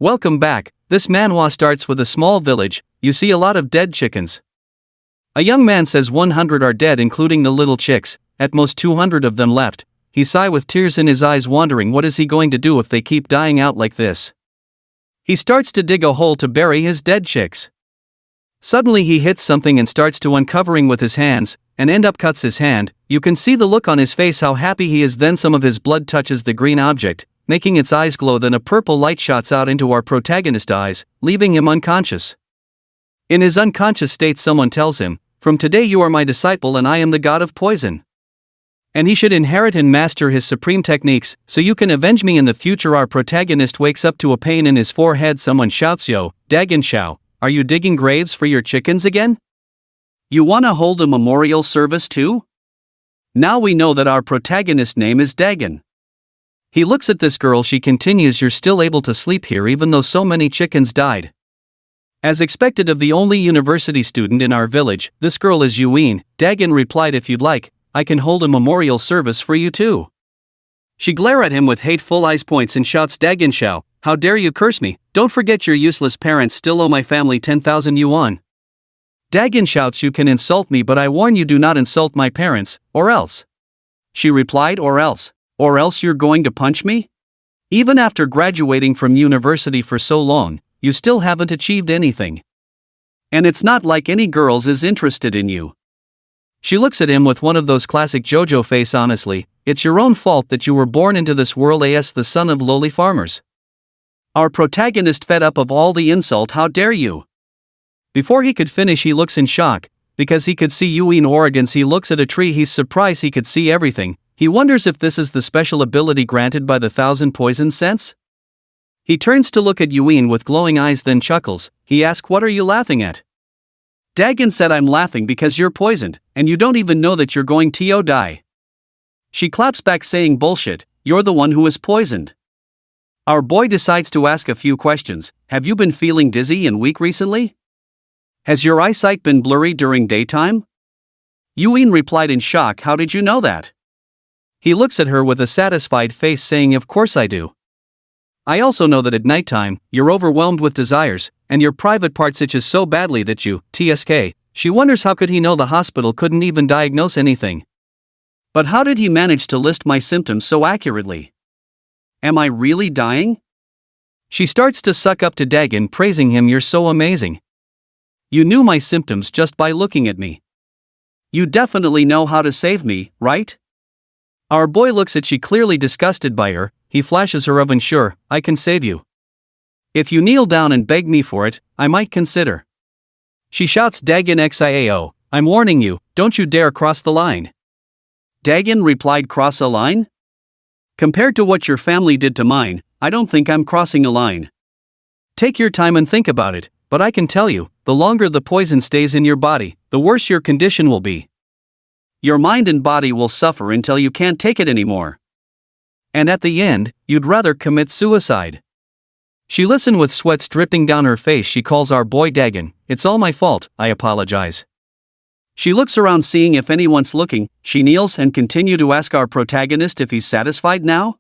Welcome back. This manhwa starts with a small village. You see a lot of dead chickens. A young man says 100 are dead, including the little chicks, at most 200 of them left. He sigh with tears in his eyes, wondering what is he going to do if they keep dying out like this. He starts to dig a hole to bury his dead chicks. Suddenly he hits something and starts to uncovering with his hands, and end up cuts his hand. You can see the look on his face, how happy he is. Then some of his blood touches the green object, making its eyes glow. Then a purple light shots out into our protagonist's eyes, leaving him unconscious. In his unconscious state, someone tells him, "From today you are my disciple and I am the god of poison. And he should inherit and master his supreme techniques, so you can avenge me in the future." Our protagonist wakes up to a pain in his forehead. Someone shouts, "Yo, Dagon Shao, are you digging graves for your chickens again? You wanna hold a memorial service too?" Now we know that our protagonist's name is Dagon. He looks at this girl. She continues, "You're still able to sleep here even though so many chickens died." As expected of the only university student in our village, this girl is Yuin. Dagon replied, "If you'd like, I can hold a memorial service for you too." She glares at him with hateful eyes, points and shouts, "Dagon Shao, how dare you curse me? Don't forget your useless parents still owe my family 10,000 yuan. Dagon shouts, "You can insult me, but I warn you, do not insult my parents, or else." She replied, Or else you're going to punch me? Even after graduating from university for so long, you still haven't achieved anything. And it's not like any girls is interested in you." She looks at him with one of those classic JoJo face. "Honestly, it's your own fault that you were born into this world as the son of lowly farmers." Our protagonist fed up of all the insult. "How dare you?" Before he could finish, he looks in shock, because he could see Yuin Oregon's. He looks at a tree. He's surprised he could see everything. He wonders if this is the special ability granted by the 1,000 poison sense. He turns to look at Yuin with glowing eyes, then chuckles. He asks, "What are you laughing at?" Dagon said, "I'm laughing because you're poisoned, and you don't even know that you're going to die." She claps back saying, "Bullshit, you're the one who is poisoned." Our boy decides to ask a few questions. "Have you been feeling dizzy and weak recently? Has your eyesight been blurry during daytime?" Yuin replied in shock, "How did you know that?" He looks at her with a satisfied face saying, "Of course I do. I also know that at nighttime, you're overwhelmed with desires, and your private parts itches so badly that you, tsk." She wonders how could he know the hospital couldn't even diagnose anything. But how did he manage to list my symptoms so accurately? Am I really dying? She starts to suck up to Dagon, praising him, "You're so amazing. You knew my symptoms just by looking at me. You definitely know how to save me, right?" Our boy looks at she, clearly disgusted by her. He flashes her of, "Sure, I can save you. If you kneel down and beg me for it, I might consider." She shouts, "Dagon Xiao, I'm warning you, don't you dare cross the line." Dagon replied, "Cross a line? Compared to what your family did to mine, I don't think I'm crossing a line. Take your time and think about it, but I can tell you, the longer the poison stays in your body, the worse your condition will be. Your mind and body will suffer until you can't take it anymore. And at the end, you'd rather commit suicide." She listened with sweats dripping down her face. She calls our boy Dagon, "It's all my fault, I apologize." She looks around seeing if anyone's looking. She kneels and continue to ask our protagonist if he's satisfied now.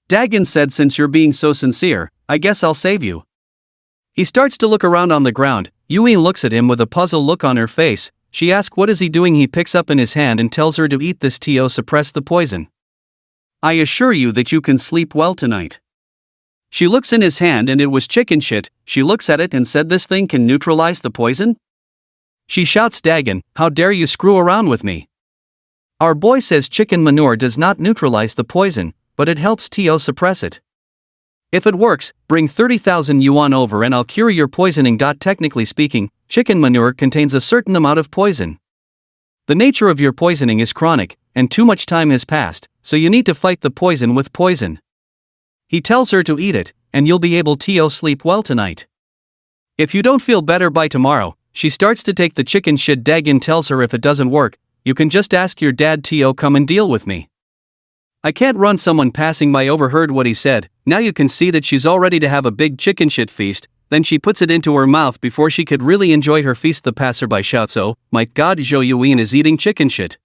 Dagon said, "Since you're being so sincere, I guess I'll save you." He starts to look around on the ground. Yuin looks at him with a puzzled look on her face. She asks, "What is he doing?" He picks up in his hand and tells her to eat this to suppress the poison. "I assure you that you can sleep well tonight." She looks in his hand and it was chicken shit. She looks at it and said, "This thing can neutralize the poison?" She shouts, "Dagon, how dare you screw around with me?" Our boy says chicken manure does not neutralize the poison, but it helps to suppress it. "If it works, bring 30,000 yuan over and I'll cure your poisoning." Technically speaking, chicken manure contains a certain amount of poison. The nature of your poisoning is chronic, and too much time has passed, so you need to fight the poison with poison. He tells her to eat it, and you'll be able to sleep well tonight. If you don't feel better by tomorrow, she starts to take the chicken shit. Dagon tells her if it doesn't work, you can just ask your dad to come and deal with me. I can't run. Someone passing by overheard what he said. Now you can see that she's all ready to have a big chicken shit feast. Then she puts it into her mouth before she could really enjoy her feast. The passerby shouts, "Oh my god, Zhou Yuin is eating chicken shit."